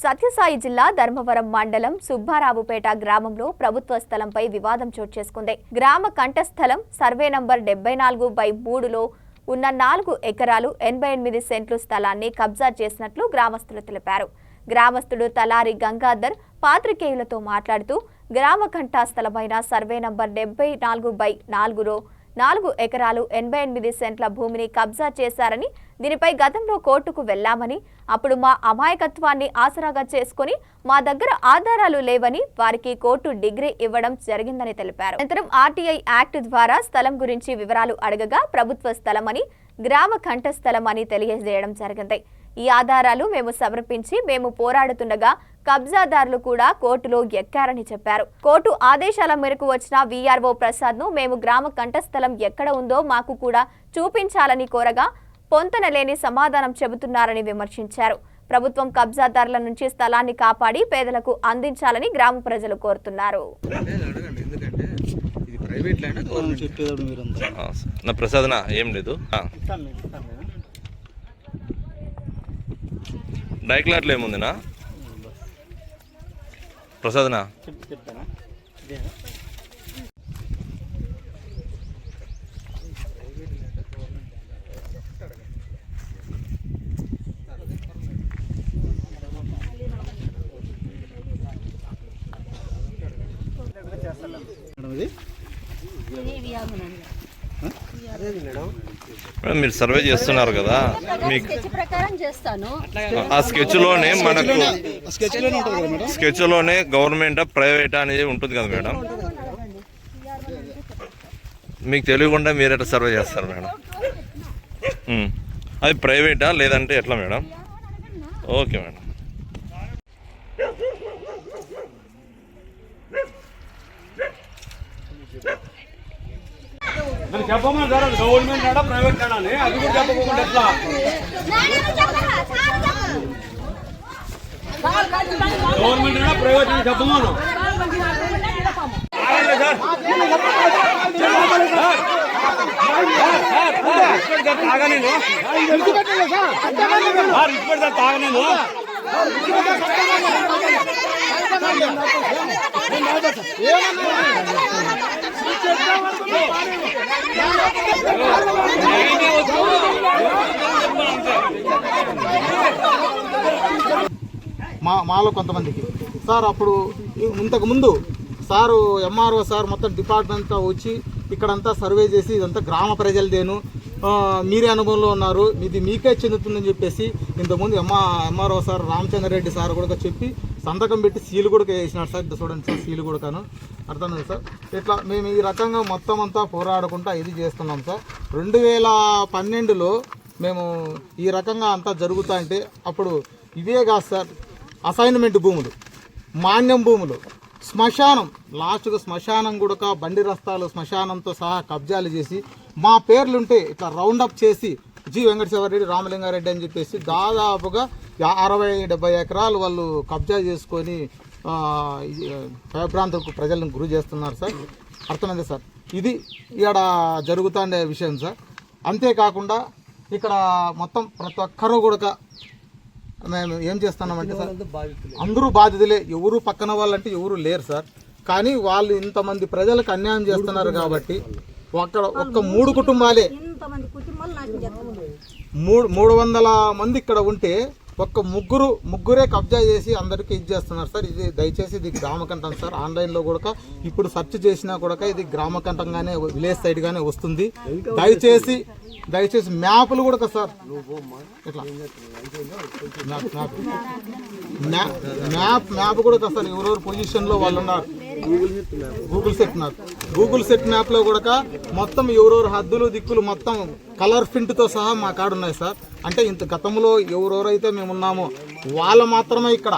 సత్యసాయి జిల్లా ధర్మవరం మండలం సుబ్బారావుపేట గ్రామంలో ప్రభుత్వ స్థలంపై వివాదం చోటు చేసుకుంది. గ్రామ కంఠస్థలం సర్వే నంబర్ 74/3లో ఉన్న 4 ఎకరాలు 88 సెంట్లు స్థలాన్ని కబ్జా చేసినట్లు గ్రామస్తులు తెలిపారు. గ్రామస్తుడు తలారి గంగాధర్ పాత్రికేయులతో మాట్లాడుతూ గ్రామ కంఠస్థలమైన సర్వే నంబర్ 74/4లో 4 ఎకరాలు 88 సెంట్ల భూమిని కబ్జా చేశారని, దీనిపై గతంలో కోర్టుకు వెళ్లామని, అప్పుడు మా అమాయకత్వాన్ని ఆసరాగా చేసుకుని మా దగ్గర ఆధారాలు లేవని వారికి కోర్టు డిగ్రీ ఇవ్వడం జరిగిందని తెలిపారు. అనంతరం ఆర్టీఐ యాక్ట్ ద్వారా స్థలం గురించి వివరాలు అడగగా ప్రభుత్వ స్థలమని, గ్రామ కంఠస్థలం అని తెలియజేయడం జరిగింది. ఈ ఆధారాలు మేము సమర్పించి మేము పోరాడుతుండగా కబ్జాదారులు కూడా కోర్టులో ఎక్కారని చెప్పారు. కోర్టు ఆదేశాల మేరకు వచ్చిన వీఆర్ఓ ప్రసాద్ ను మేము గ్రామ కంఠస్థలం ఎక్కడ ఉందో మాకు కూడా చూపించాలని కోరగా పొంతనలేని సమాధానం చెబుతున్నారని విమర్శించారు. ప్రభుత్వం కబ్జాదారుల నుంచి స్థలాన్ని కాపాడి పేదలకు అందించాలని గ్రామ ప్రజలు కోరుతున్నారు. డైక్లాట్లు ఏముందినా ప్రసాదనా మీరు సర్వే చేస్తున్నారు కదా, మీకు ఆ స్కెచ్లోనే మనకు స్కెచ్లోనే గవర్నమెంట్ ప్రైవేట్ అనేది ఉంటుంది కదా మేడం. మీకు తెలియకుండా మీరు ఎట్లా సర్వే చేస్తారు మేడం? అది ప్రైవేటా లేదంటే ఎట్లా మేడం? Okay madam. చెప్పమని సార్, గవర్నమెంట్ ఆడ ప్రైవేట్ కాడాలి, అది కూడా చెప్పకుండా ఎట్లా? గవర్నమెంట్ ఆడ ప్రైవేట్ అని చెప్పమను. తాగనేను తాగనేను మాలో కొంతమందికి సార్ అప్పుడు ఇంతకుముందు సారు ఎంఆర్ఓ సార్ మొత్తం డిపార్ట్మెంట్ వచ్చి ఇక్కడంతా సర్వే చేసి ఇదంతా గ్రామ ప్రజలదేను, మీరే అనుభవంలో ఉన్నారు, ఇది మీకే చెందుతుందని చెప్పేసి ఇంతకుముందు ఎంఆర్ఓ సార్ రామచంద్రరెడ్డి సార్ కూడా చెప్పి సంతకం పెట్టి సీలు కూడా వేసినాడు సార్. చూడండి సార్, సీలు కూడాను అర్థమైంది సార్. ఇట్లా మేము ఈ రకంగా మొత్తం అంతా పోరాడుకుంటా ఇది చేస్తున్నాం సార్. 2012లో మేము ఈ రకంగా అంతా జరుగుతా అంటే అప్పుడు ఇవే కాదు సార్, అసైన్మెంట్ భూములు, మాన్యం భూములు, శ్మశానం, లాస్ట్గా శ్మశానం కూడా బండి రస్తాలు శ్మశానంతో సహా కబ్జాలు చేసి మా పేర్లుంటే ఇట్లా రౌండప్ చేసి జి వెంకటేశ్వరరెడ్డి, రామలింగారెడ్డి అని చెప్పేసి దాదాపుగా 60-70 ఎకరాలు వాళ్ళు కబ్జా చేసుకొని భయభ్రాంతులకు ప్రజలను గురి చేస్తున్నారు సార్. అర్థమైంది సార్, ఇది ఇక్కడ జరుగుతుండే విషయం సార్. అంతేకాకుండా ఇక్కడ మొత్తం ప్రతి ఒక్కరూ కూడా మేము ఏం చేస్తున్నామంటే సార్, అందరూ బాధితులే, ఎవరు పక్కన వాళ్ళంటే ఎవరు లేరు సార్. కానీ వాళ్ళు ఇంతమంది ప్రజలకు అన్యాయం చేస్తున్నారు కాబట్టి అక్కడ ఒక్క 3 కుటుంబాలే 300 మంది ఇక్కడ ఉంటే ఒక్క ముగ్గురే కబ్జా చేసి అందరికీ ఇది చేస్తున్నారు సార్. ఇది దయచేసి ఇది గ్రామకంఠం సార్. ఆన్లైన్లో కూడా ఇప్పుడు సెర్చ్ చేసినా కూడా ఇది గ్రామకంఠంగానే విలేజ్ సైడ్గానే వస్తుంది. దయచేసి మ్యాప్లు కూడా సార్ ఇట్లా మ్యాప్ కూడా సార్ ఎవరెవరు పొజిషన్లో వాళ్ళు ఉన్నారు. గూగుల్ సెట్ మ్యాప్లో కూడా మొత్తం ఎవరెవరు హద్దులు దిక్కులు మొత్తం కలర్ ప్రింట్తో సహా మా కాడ ఉన్నాయి సార్. అంటే ఇంత గతంలో ఎవరెవరైతే మేము ఉన్నామో వాళ్ళు మాత్రమే ఇక్కడ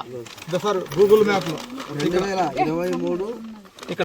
సార్ గూగుల్ మ్యాప్లో 2023